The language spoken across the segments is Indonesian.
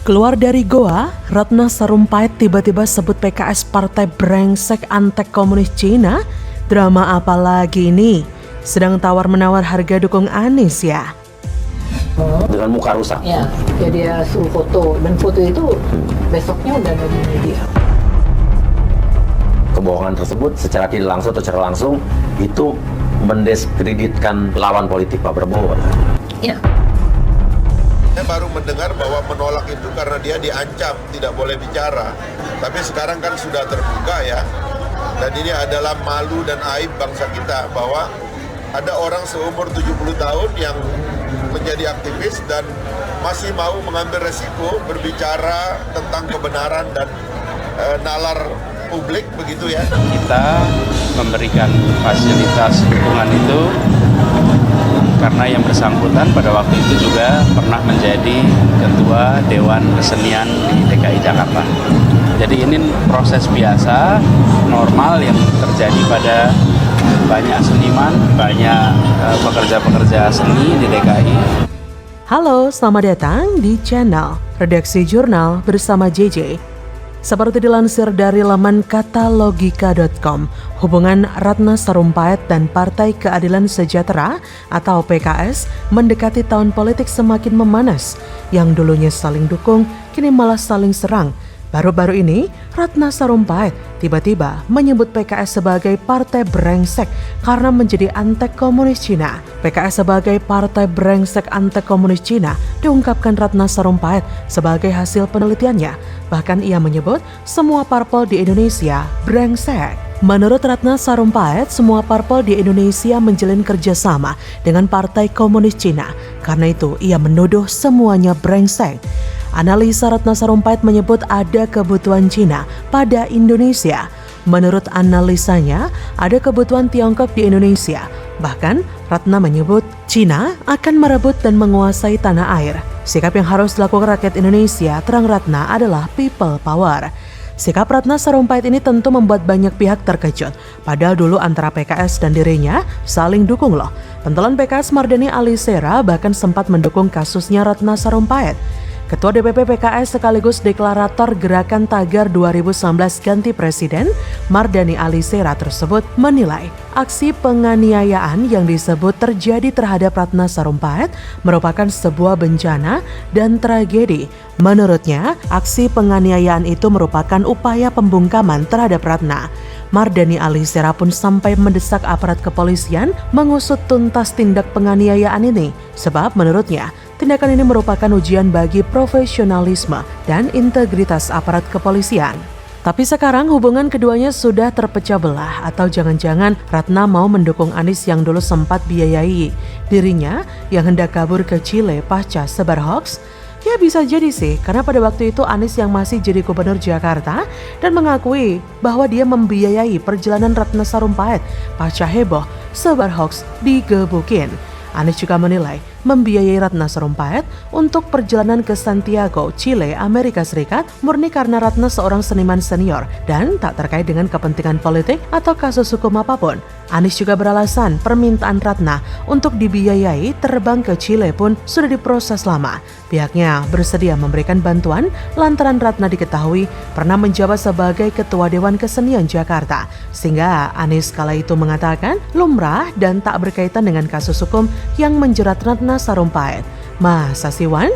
Keluar dari goa, Ratna Sarumpait tiba-tiba sebut PKS partai brengsek antek komunis Cina. Drama apa lagi ini? Sedang tawar-menawar harga dukung Anies ya? Dengan muka rusak. Ya, jadi dia suruh foto, dan foto itu besoknya udah ada di media. Kebohongan tersebut secara tidak langsung atau secara langsung itu mendiskreditkan lawan politik Pak Prabowo. Ya. Saya baru mendengar bahwa menolak itu karena dia diancam tidak boleh bicara. Tapi sekarang kan sudah terbuka ya. Dan ini adalah malu dan aib bangsa kita bahwa ada orang seumur 70 tahun yang menjadi aktivis dan masih mau mengambil resiko berbicara tentang kebenaran dan nalar publik begitu ya. Kita memberikan fasilitas dukungan itu karena yang bersangkutan pada waktu itu juga pernah menjadi Ketua Dewan Kesenian di DKI Jakarta. Jadi ini proses biasa, normal yang terjadi pada banyak seniman, banyak pekerja-pekerja seni di DKI. Halo, selamat datang di channel Redaksi Jurnal bersama JJ. Seperti dilansir dari laman katalogika.com, hubungan Ratna Sarumpait dan Partai Keadilan Sejahtera atau PKS mendekati tahun politik semakin memanas. Yang dulunya saling dukung, kini malah saling serang. Baru-baru ini, Ratna Sarumpait tiba-tiba menyebut PKS sebagai partai brengsek karena menjadi antek komunis Cina. PKS sebagai partai brengsek antek komunis Cina diungkapkan Ratna Sarumpait sebagai hasil penelitiannya. Bahkan ia menyebut semua parpol di Indonesia brengsek. Menurut Ratna Sarumpait, semua parpol di Indonesia menjalin kerjasama dengan Partai Komunis Cina. Karena itu, ia menuduh semuanya brengsek. Analisa Ratna Sarumpait menyebut ada kebutuhan Cina pada Indonesia. Menurut analisanya, ada kebutuhan Tiongkok di Indonesia. Bahkan, Ratna menyebut Cina akan merebut dan menguasai tanah air. Sikap yang harus dilakukan rakyat Indonesia, terang Ratna, adalah people power. Sikap Ratna Sarumpait ini tentu membuat banyak pihak terkejut. Padahal dulu antara PKS dan dirinya saling dukung loh. Pentolan PKS Mardhani Alisera bahkan sempat mendukung kasusnya Ratna Sarumpait. Ketua DPP PKS sekaligus deklarator Gerakan Tagar 2019 Ganti Presiden, Mardhani Alisera tersebut menilai aksi penganiayaan yang disebut terjadi terhadap Ratna Sarumpait merupakan sebuah bencana dan tragedi. Menurutnya, aksi penganiayaan itu merupakan upaya pembungkaman terhadap Ratna. Mardhani Alisera pun sampai mendesak aparat kepolisian mengusut tuntas tindak penganiayaan ini. Sebab menurutnya, tindakan ini merupakan ujian bagi profesionalisme dan integritas aparat kepolisian. Tapi sekarang hubungan keduanya sudah terpecah belah, atau jangan-jangan Ratna mau mendukung Anies yang dulu sempat biayai dirinya yang hendak kabur ke Chile pasca sebar hoax? Ya bisa jadi sih, karena pada waktu itu Anies yang masih jadi gubernur Jakarta dan mengakui bahwa dia membiayai perjalanan Ratna Sarumpait pasca heboh sebar hoax digebukin. Anies juga menilai membiayai Ratna Sarumpait untuk perjalanan ke Santiago, Chile, Amerika Serikat murni karena Ratna seorang seniman senior dan tak terkait dengan kepentingan politik atau kasus hukum apapun. Anies juga beralasan permintaan Ratna untuk dibiayai terbang ke Chile pun sudah diproses lama. Pihaknya bersedia memberikan bantuan lantaran Ratna diketahui pernah menjabat sebagai Ketua Dewan Kesenian Jakarta. Sehingga Anies kala itu mengatakan lumrah dan tak berkaitan dengan kasus hukum yang menjerat Ratna Sarumpait. Masa sih Wan?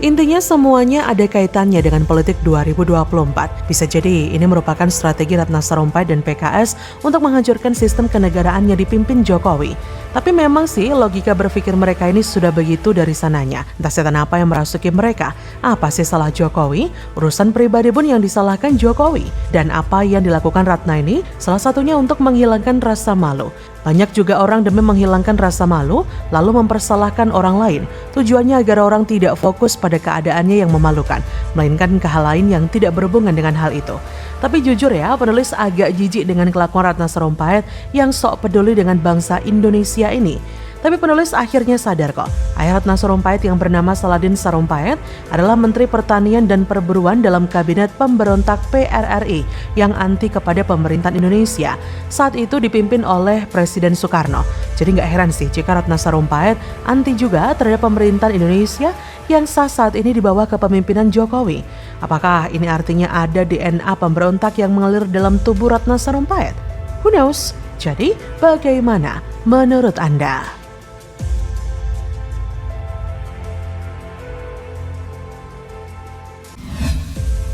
Intinya semuanya ada kaitannya dengan politik 2024. Bisa jadi ini merupakan strategi Ratna Sarumpait dan PKS untuk menghancurkan sistem kenegaraan yang dipimpin Jokowi. Tapi memang sih logika berpikir mereka ini sudah begitu dari sananya. Entah setan apa yang merasuki mereka. Apa sih salah Jokowi? Urusan pribadi pun yang disalahkan Jokowi. Dan apa yang dilakukan Ratna ini salah satunya untuk menghilangkan rasa malu. Banyak juga orang demi menghilangkan rasa malu lalu mempersalahkan orang lain. Tujuannya agar orang tidak fokus pada keadaannya yang memalukan, melainkan ke hal lain yang tidak berhubungan dengan hal itu. Tapi jujur ya, penulis agak jijik dengan kelakuan Ratna Sarumpait yang sok peduli dengan bangsa Indonesia ini. Tapi penulis akhirnya sadar kok, ayah Ratna Sarumpait yang bernama Saladin Sarumpait adalah Menteri Pertanian dan Perburuan dalam Kabinet Pemberontak PRRI yang anti kepada pemerintahan Indonesia. Saat itu dipimpin oleh Presiden Soekarno. Jadi nggak heran sih jika Ratna Sarumpait anti juga terhadap pemerintahan Indonesia yang saat ini di bawah kepemimpinan Jokowi. Apakah ini artinya ada DNA pemberontak yang mengalir dalam tubuh Ratna Sarumpait? Who knows? Jadi bagaimana menurut Anda?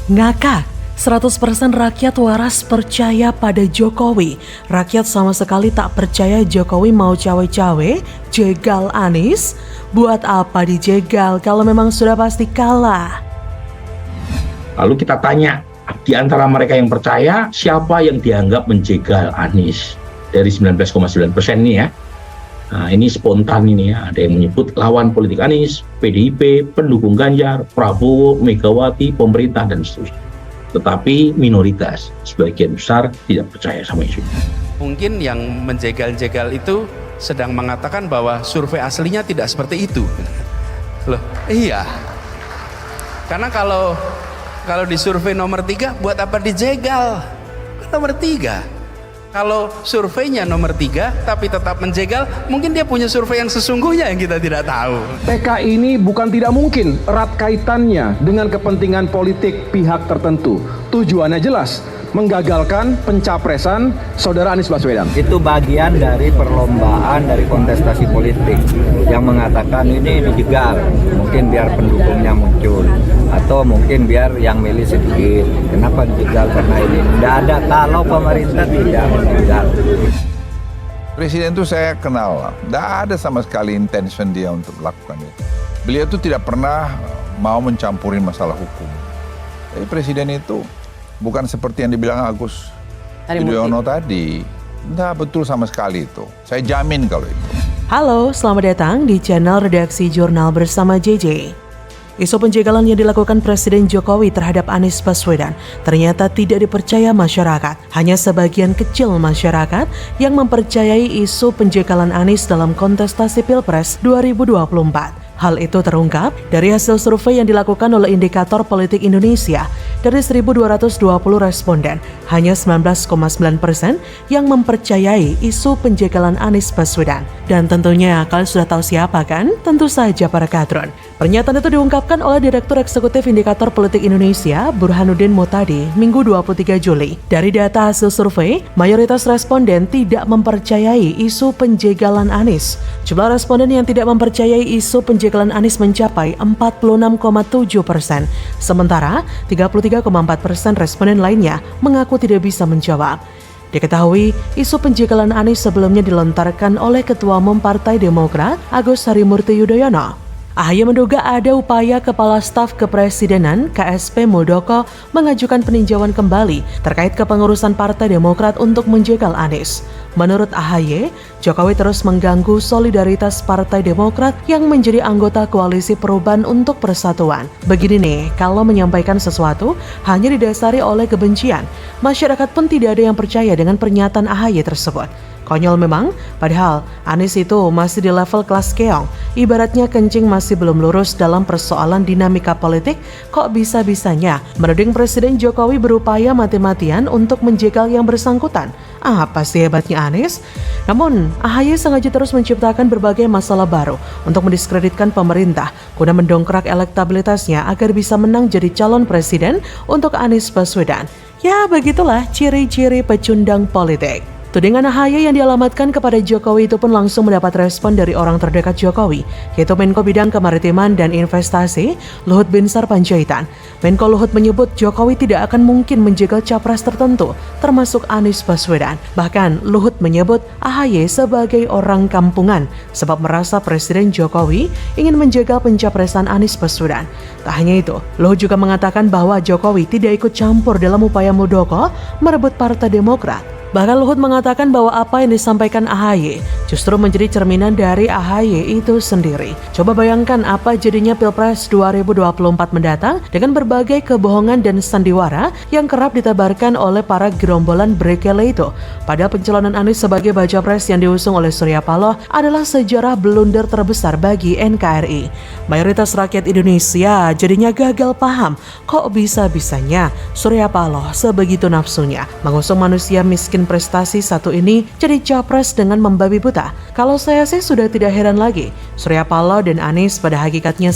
Ngakak, 100% rakyat waras percaya pada Jokowi. Rakyat sama sekali tak percaya Jokowi mau cawe-cawe, jegal Anies. Buat apa dijegal kalau memang sudah pasti kalah? Lalu kita tanya, di antara mereka yang percaya, siapa yang dianggap menjegal Anies? Dari 19,9% nih ya. Nah, ini spontan ini ya, ada yang menyebut lawan politik Anies, PDIP, pendukung Ganjar, Prabowo, Megawati, pemerintah, dan seterusnya. Tetapi minoritas, sebagian besar tidak percaya sama isu. Mungkin yang menjegal-jegal itu sedang mengatakan bahwa survei aslinya tidak seperti itu. Loh, iya. Karena kalau di survei nomor 3, buat apa dijegal? Nomor 3. Kalau surveinya nomor 3 tapi tetap menjegal, mungkin dia punya survei yang sesungguhnya yang kita tidak tahu. PK ini bukan tidak mungkin erat kaitannya dengan kepentingan politik pihak tertentu. Tujuannya jelas, menggagalkan pencapresan Saudara Anies Baswedan. Itu bagian dari perlombaan dari kontestasi politik yang mengatakan ini dijegal, mungkin biar pendukungnya muncul atau mungkin biar yang milih sedikit. Kenapa dijegal? Karena ini tidak ada kalau pemerintah tidak menjegal. Presiden itu saya kenal, tidak ada sama sekali intention dia untuk melakukan itu. Beliau itu tidak pernah mau mencampurin masalah hukum. Jadi presiden itu bukan seperti yang dibilang Agus Yudhoyono tadi. Tidak betul sama sekali itu. Saya jamin kalau itu. Halo, selamat datang di channel Redaksi Jurnal bersama JJ. Isu penjegalan yang dilakukan Presiden Jokowi terhadap Anies Baswedan ternyata tidak dipercaya masyarakat. Hanya sebagian kecil masyarakat yang mempercayai isu penjegalan Anies dalam kontestasi Pilpres 2024. Hal itu terungkap dari hasil survei yang dilakukan oleh Indikator Politik Indonesia. Dari 1.220 responden, hanya 19,9% yang mempercayai isu penjegalan Anies Baswedan. Dan tentunya kalian sudah tahu siapa kan? Tentu saja para kadron. Pernyataan itu diungkapkan oleh Direktur Eksekutif Indikator Politik Indonesia, Burhanuddin Muhtadi, Minggu 23 Juli. Dari data hasil survei, mayoritas responden tidak mempercayai isu penjegalan Anies. Jumlah responden yang tidak mempercayai isu penjegalan Anies mencapai 46,7%. Sementara 33,4% responden lainnya mengaku tidak bisa menjawab. Diketahui, isu penjegalan Anies sebelumnya dilontarkan oleh Ketua Umum Partai Demokrat, Agus Harimurti Yudhoyono. AHY menduga ada upaya Kepala Staf Kepresidenan KSP Muldoko mengajukan peninjauan kembali terkait kepengurusan Partai Demokrat untuk menjegal Anies. Menurut AHY, Jokowi terus mengganggu solidaritas Partai Demokrat yang menjadi anggota Koalisi Perubahan untuk Persatuan. Begini nih, kalau menyampaikan sesuatu hanya didasari oleh kebencian, masyarakat pun tidak ada yang percaya dengan pernyataan AHY tersebut. Konyol memang, padahal Anies itu masih di level kelas keong. Ibaratnya kencing masih belum lurus dalam persoalan dinamika politik, kok bisa-bisanya menuding Presiden Jokowi berupaya mati-matian untuk menjegal yang bersangkutan. Apa sih hebatnya Anies? Namun, AHY sengaja terus menciptakan berbagai masalah baru untuk mendiskreditkan pemerintah guna mendongkrak elektabilitasnya agar bisa menang jadi calon presiden untuk Anies Baswedan. Ya, begitulah ciri-ciri pecundang politik. Tudingan AHY yang dialamatkan kepada Jokowi itu pun langsung mendapat respon dari orang terdekat Jokowi, yaitu Menko Bidang Kemaritiman dan Investasi, Luhut Binsar Panjaitan. Menko Luhut menyebut Jokowi tidak akan mungkin menjegal capres tertentu, termasuk Anies Baswedan. Bahkan Luhut menyebut AHY sebagai orang kampungan, sebab merasa Presiden Jokowi ingin menjegal pencapresan Anies Baswedan. Tak hanya itu, Luhut juga mengatakan bahwa Jokowi tidak ikut campur dalam upaya Muldoko merebut Partai Demokrat. Bahkan Luhut mengatakan bahwa apa yang disampaikan AHY justru menjadi cerminan dari AHY itu sendiri. Coba bayangkan apa jadinya Pilpres 2024 mendatang dengan berbagai kebohongan dan sandiwara yang kerap ditebarkan oleh para gerombolan Brekele itu. Pada pencalonan Anies sebagai baca pres yang diusung oleh Surya Paloh adalah sejarah blunder terbesar bagi NKRI. Mayoritas rakyat Indonesia jadinya gagal paham kok bisa-bisanya Surya Paloh sebegitu nafsunya mengusung manusia miskin prestasi satu ini jadi capres dengan membabi buta. Kalau saya sih sudah tidak heran lagi. Surya Paloh dan Anies pada hakikatnya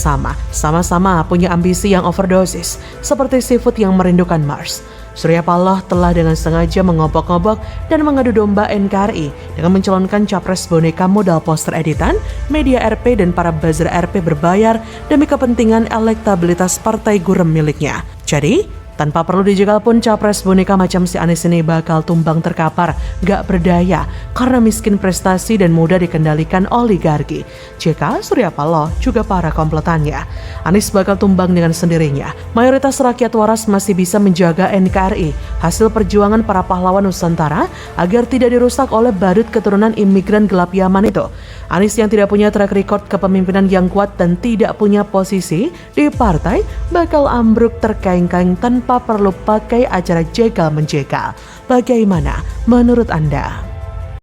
sama-sama punya ambisi yang overdosis seperti seafood yang merindukan Mars. Surya Paloh telah dengan sengaja mengobok-ngobok dan mengadu domba NKRI dengan mencalonkan capres boneka modal poster editan, media RP dan para buzzer RP berbayar demi kepentingan elektabilitas partai gurem miliknya. Jadi, tanpa perlu dijegal pun capres boneka macam si Anies ini bakal tumbang terkapar, gak berdaya karena miskin prestasi dan mudah dikendalikan oligarki. JK, Surya Paloh, juga para komplotannya. Anies bakal tumbang dengan sendirinya. Mayoritas rakyat waras masih bisa menjaga NKRI, hasil perjuangan para pahlawan Nusantara agar tidak dirusak oleh badut keturunan imigran gelap Yaman itu. Anies yang tidak punya track record kepemimpinan yang kuat dan tidak punya posisi di partai bakal ambruk terkaing-kaing tanpa perlu pakai acara jegal-menjegal. Bagaimana menurut Anda?